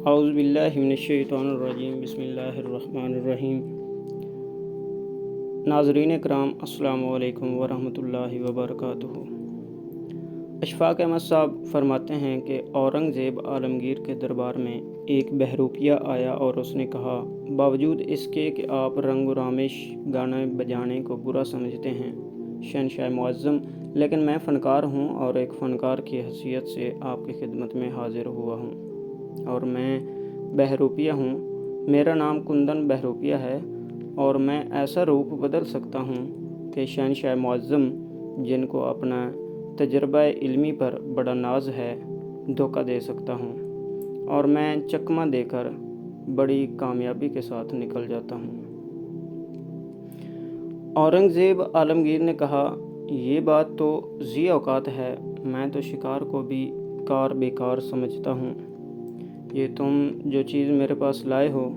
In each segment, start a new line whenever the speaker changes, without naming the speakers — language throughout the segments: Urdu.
اعوذ باللہ من الشیطان الرجیم، بسم اللہ الرحمن الرحیم۔ ناظرین کرام، السلام علیکم ورحمۃ اللہ وبرکاتہ۔ اشفاق احمد صاحب فرماتے ہیں کہ اورنگزیب عالمگیر کے دربار میں ایک بہروپیہ آیا اور اس نے کہا، باوجود اس کے کہ آپ رنگ و رامش گانے بجانے کو برا سمجھتے ہیں شہنشاہ معظم، لیکن میں فنکار ہوں اور ایک فنکار کی حیثیت سے آپ کی خدمت میں حاضر ہوا ہوں، اور میں بہروپیہ ہوں۔ میرا نام کندن بہروپیہ ہے اور میں ایسا روپ بدل سکتا ہوں کہ شہنشاہ معظم، جن کو اپنا تجربہ علمی پر بڑا ناز ہے، دھوکہ دے سکتا ہوں، اور میں چکمہ دے کر بڑی کامیابی کے ساتھ نکل جاتا ہوں۔ اورنگزیب عالمگیر نے کہا، یہ بات تو ذی اوقات ہے، میں تو شکار کو بھی کار بیکار سمجھتا ہوں۔ یہ تم جو چیز میرے پاس لائے ہو،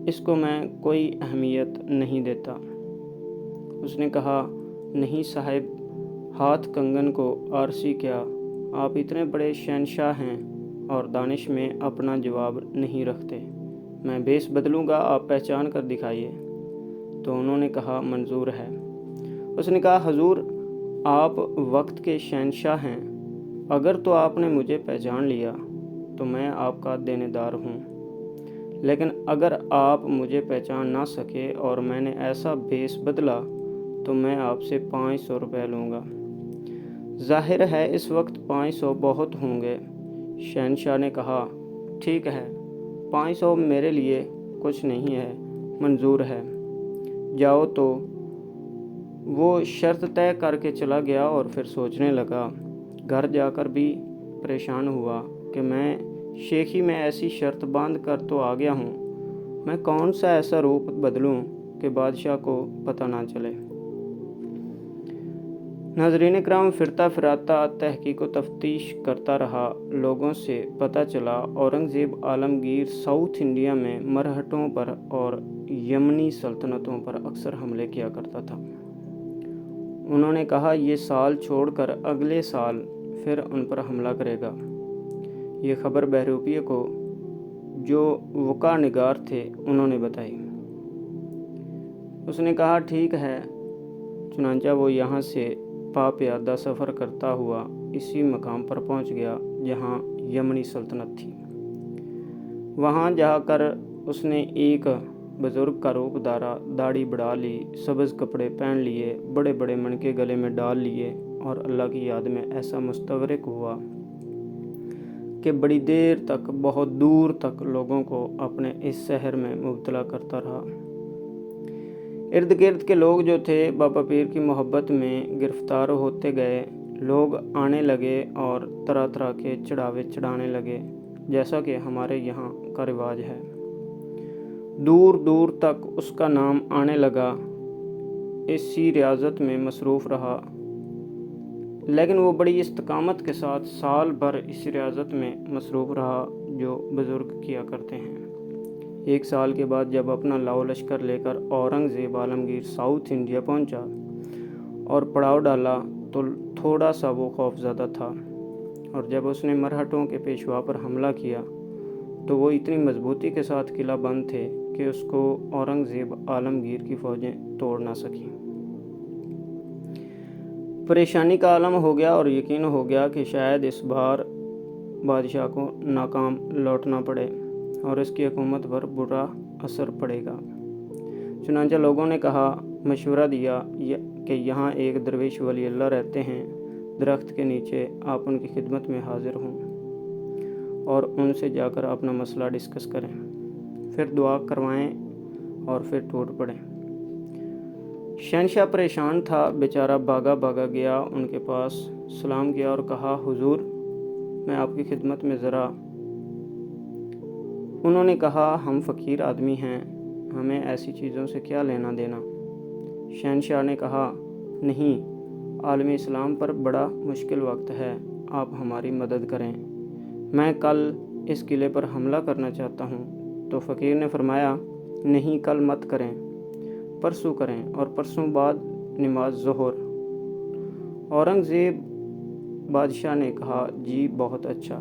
اس کو میں کوئی اہمیت نہیں دیتا۔ اس نے کہا، نہیں صاحب، ہاتھ کنگن کو آرسی کیا، آپ اتنے بڑے شہنشاہ ہیں اور دانش میں اپنا جواب نہیں رکھتے۔ میں بیس بدلوں گا، آپ پہچان کر دکھائیے۔ تو انہوں نے کہا، منظور ہے۔ اس نے کہا، حضور، آپ وقت کے شہنشاہ ہیں، اگر تو آپ نے مجھے پہچان لیا تو میں آپ کا دینے دار ہوں، لیکن اگر آپ مجھے پہچان نہ سکے اور میں نے ایسا بیس بدلا تو میں آپ سے 500 روپے لوں گا۔ ظاہر ہے اس وقت 500 بہت ہوں گے۔ شہنشاہ نے کہا، ٹھیک ہے، 500 میرے لیے کچھ نہیں ہے، منظور ہے، جاؤ۔ تو وہ شرط طے کر کے چلا گیا اور پھر سوچنے لگا۔ گھر جا کر بھی پریشان ہوا کہ میں شیخی میں ایسی شرط باندھ کر تو آ گیا ہوں، میں کون سا ایسا روپ بدلوں کہ بادشاہ کو پتہ نہ چلے۔ ناظرین کرام، پھرتا پھراتا تحقیق و تفتیش کرتا رہا، لوگوں سے پتہ چلا اورنگزیب عالمگیر ساؤتھ انڈیا میں مرہٹوں پر اور یمنی سلطنتوں پر اکثر حملے کیا کرتا تھا۔ انہوں نے کہا، یہ سال چھوڑ کر اگلے سال پھر ان پر حملہ کرے گا۔ یہ خبر بہروپیہ کو، جو وقع نگار تھے، انہوں نے بتائی۔ اس نے کہا، ٹھیک ہے۔ چنانچہ وہ یہاں سے پا پیادہ سفر کرتا ہوا اسی مقام پر پہنچ گیا جہاں یمنی سلطنت تھی۔ وہاں جا کر اس نے ایک بزرگ کا روپ دھارا، داڑھی بڑھا لی، سبز کپڑے پہن لیے، بڑے بڑے منکے گلے میں ڈال لیے اور اللہ کی یاد میں ایسا مستغرق ہوا کہ بڑی دیر تک، بہت دور تک لوگوں کو اپنے اس سحر میں مبتلا کرتا رہا۔ ارد گرد کے لوگ جو تھے بابا پیر کی محبت میں گرفتار ہوتے گئے، لوگ آنے لگے اور طرح طرح کے چڑھاوے چڑھانے لگے، جیسا کہ ہمارے یہاں کا رواج ہے۔ دور دور تک اس کا نام آنے لگا، اسی ریاضت میں مصروف رہا، لیکن وہ بڑی استقامت کے ساتھ سال بھر اس ریاضت میں مصروف رہا جو بزرگ کیا کرتے ہیں۔ ایک سال کے بعد جب اپنا لاؤ لشکر لے کر اورنگزیب عالمگیر ساؤتھ انڈیا پہنچا اور پڑاؤ ڈالا تو تھوڑا سا وہ خوف زدہ تھا، اور جب اس نے مرہٹوں کے پیشوا پر حملہ کیا تو وہ اتنی مضبوطی کے ساتھ قلعہ بند تھے کہ اس کو اورنگزیب عالمگیر کی فوجیں توڑ نہ سکیں۔ پریشانی کا عالم ہو گیا اور یقین ہو گیا کہ شاید اس بار بادشاہ کو ناکام لوٹنا پڑے اور اس کی حکومت پر برا اثر پڑے گا۔ چنانچہ لوگوں نے کہا، مشورہ دیا کہ یہاں ایک درویش ولی اللہ رہتے ہیں، درخت کے نیچے آپ ان کی خدمت میں حاضر ہوں اور ان سے جا کر اپنا مسئلہ ڈسکس کریں، پھر دعا کروائیں اور پھر ٹوٹ پڑیں۔ شہنشاہ پریشان تھا، بیچارہ بھاگا بھاگا گیا ان کے پاس، سلام کیا اور کہا، حضور، میں آپ کی خدمت میں ذرا۔ انہوں نے کہا، ہم فقیر آدمی ہیں، ہمیں ایسی چیزوں سے کیا لینا دینا۔ شہنشاہ نے کہا، نہیں، عالم اسلام پر بڑا مشکل وقت ہے، آپ ہماری مدد کریں، میں کل اس قلعے پر حملہ کرنا چاہتا ہوں۔ تو فقیر نے فرمایا، نہیں، کل مت کریں، پرسوں کریں، اور پرسوں بعد نماز ظہر۔ اورنگزیب بادشاہ نے کہا، جی بہت اچھا۔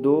2